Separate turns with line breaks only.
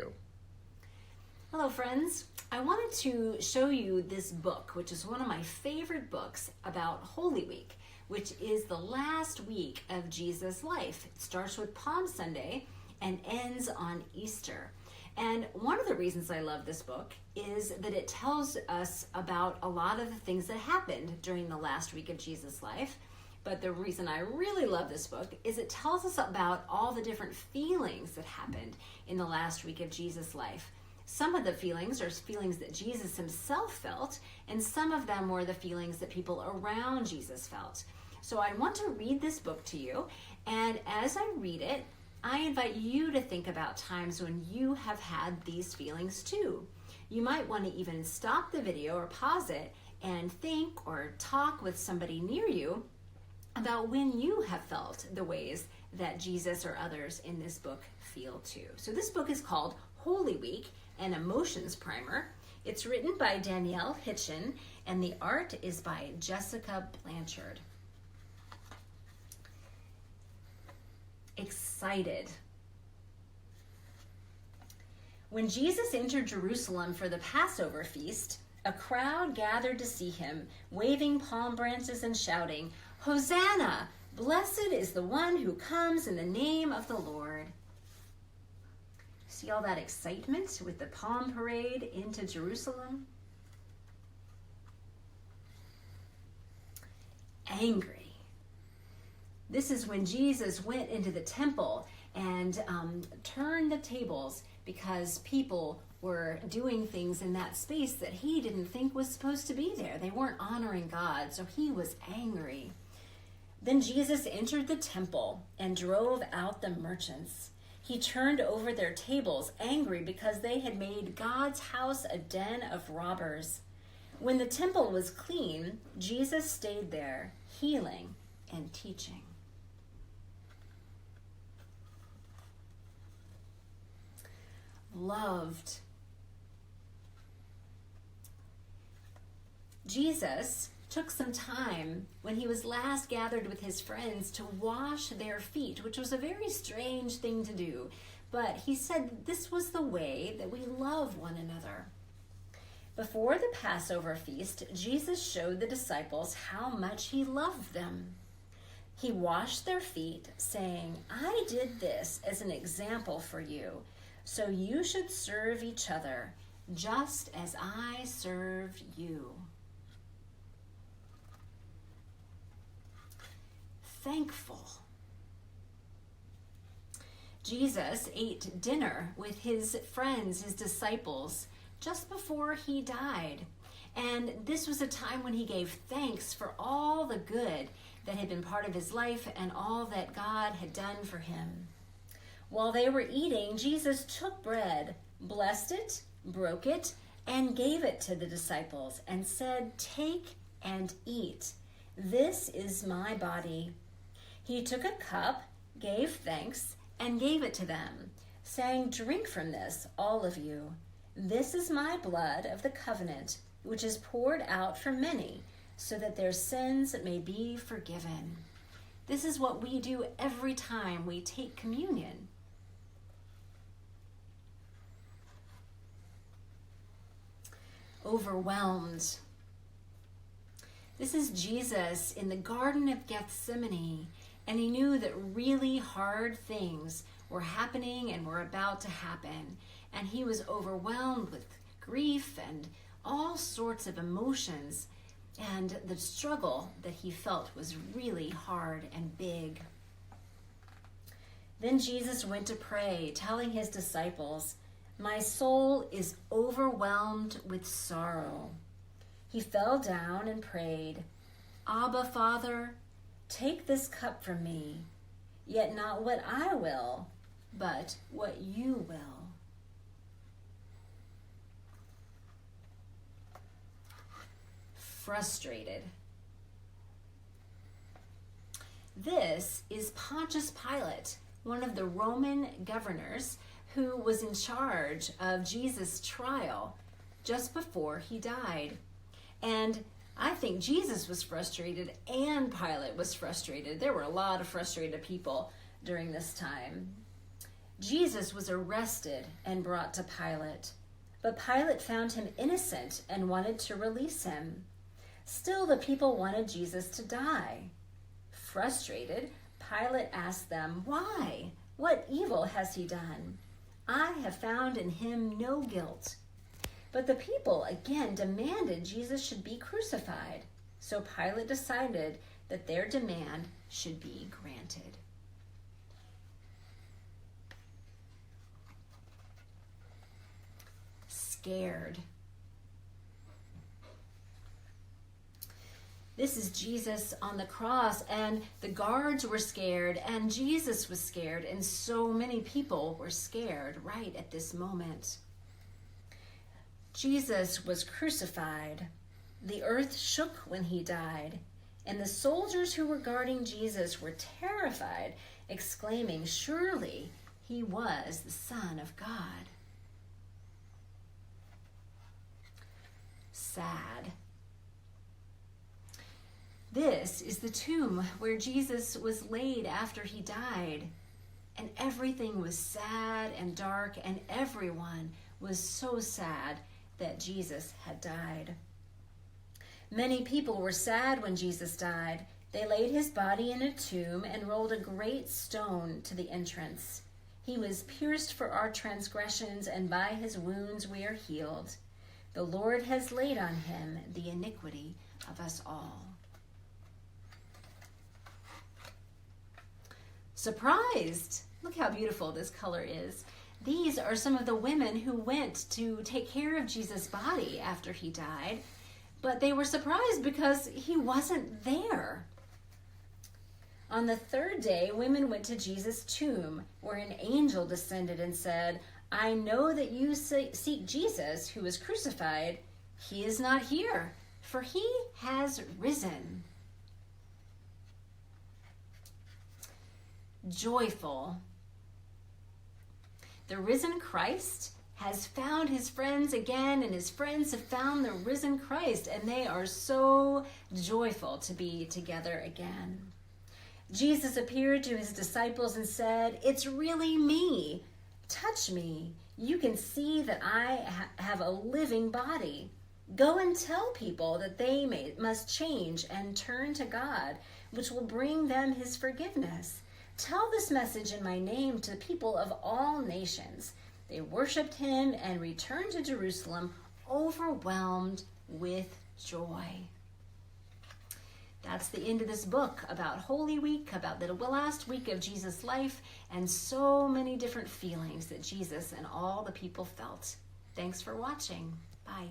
Go.
Hello, friends. I wanted to show you this book, which is one of my favorite books about Holy Week, which is the last week of Jesus' life. It starts with Palm Sunday and ends on Easter. And one of the reasons I love this book is that it tells us about a lot of the things that happened during the last week of Jesus' life. But the reason I really love this book is it tells us about all the different feelings that happened in the last week of Jesus' life. Some of the feelings are feelings that Jesus himself felt, and some of them were the feelings that people around Jesus felt. So I want to read this book to you, and as I read it, I invite you to think about times when you have had these feelings too. You might want to even stop the video or pause it and think or talk with somebody near you about when you have felt the ways that Jesus or others in this book feel too. So this book is called Holy Week, an Emotions Primer. It's written by Danielle Hitchen, and the art is by Jessica Blanchard. Excited. When Jesus entered Jerusalem for the Passover feast, a crowd gathered to see him, waving palm branches and shouting, "Hosanna! Blessed is the one who comes in the name of the Lord." See all that excitement with the palm parade into Jerusalem? Angry. This is when Jesus went into the temple and turned the tables because people were doing things in that space that he didn't think was supposed to be there. They weren't honoring God, so he was angry. Then Jesus entered the temple and drove out the merchants. He turned over their tables, angry because they had made God's house a den of robbers. When the temple was clean, Jesus stayed there, healing and teaching. Loved. Jesus took some time when he was last gathered with his friends to wash their feet, which was a very strange thing to do. But he said this was the way that we love one another. Before the Passover feast, Jesus showed the disciples how much he loved them. He washed their feet, saying, "I did this as an example for you, so you should serve each other, just as I served you." Thankful. Jesus ate dinner with his friends, his disciples, just before he died. And this was a time when he gave thanks for all the good that had been part of his life and all that God had done for him. While they were eating, Jesus took bread, blessed it, broke it, and gave it to the disciples and said, "Take and eat. This is my body." He took a cup, gave thanks, and gave it to them, saying, "Drink from this, all of you. This is my blood of the covenant, which is poured out for many, so that their sins may be forgiven." This is what we do every time we take communion. Overwhelmed. This is Jesus in the Garden of Gethsemane, and he knew that really hard things were happening and were about to happen, and he was overwhelmed with grief and all sorts of emotions, and the struggle that he felt was really hard and big. Then Jesus went to pray, telling his disciples, "My soul is overwhelmed with sorrow." He fell down and prayed, "Abba, Father, take this cup from me, yet not what I will, but what you will." Frustrated. This is Pontius Pilate, one of the Roman governors who was in charge of Jesus' trial just before he died. And I think Jesus was frustrated and Pilate was frustrated. There were a lot of frustrated people during this time. Jesus was arrested and brought to Pilate, but Pilate found him innocent and wanted to release him. Still, the people wanted Jesus to die. Frustrated, Pilate asked them, "Why? What evil has he done? I have found in him no guilt." But the people again demanded Jesus should be crucified. So Pilate decided that their demand should be granted. Scared. This is Jesus on the cross, and the guards were scared, and Jesus was scared, and so many people were scared right at this moment. Jesus was crucified. The earth shook when he died, and the soldiers who were guarding Jesus were terrified, exclaiming, "Surely he was the Son of God." Sad. This is the tomb where Jesus was laid after he died, and everything was sad and dark, and everyone was so sad that Jesus had died. Many people were sad when Jesus died. They laid his body in a tomb and rolled a great stone to the entrance. He was pierced for our transgressions, and by his wounds we are healed. The Lord has laid on him the iniquity of us all. Surprised! Look how beautiful this color is. These are some of the women who went to take care of Jesus' body after he died, but they were surprised because he wasn't there. On the third day, women went to Jesus' tomb, where an angel descended and said, "I know that you seek Jesus, who was crucified. He is not here, for he has risen." Joyful. The risen Christ has found his friends again, and his friends have found the risen Christ, and they are so joyful to be together again. Jesus appeared to his disciples and said, "It's really me. Touch me. You can see that I have a living body. Go and tell people that they must change and turn to God, which will bring them his forgiveness. Tell this message in my name to people of all nations." They worshiped him and returned to Jerusalem overwhelmed with joy. That's the end of this book about Holy Week, about the last week of Jesus' life, and so many different feelings that Jesus and all the people felt. Thanks for watching. Bye.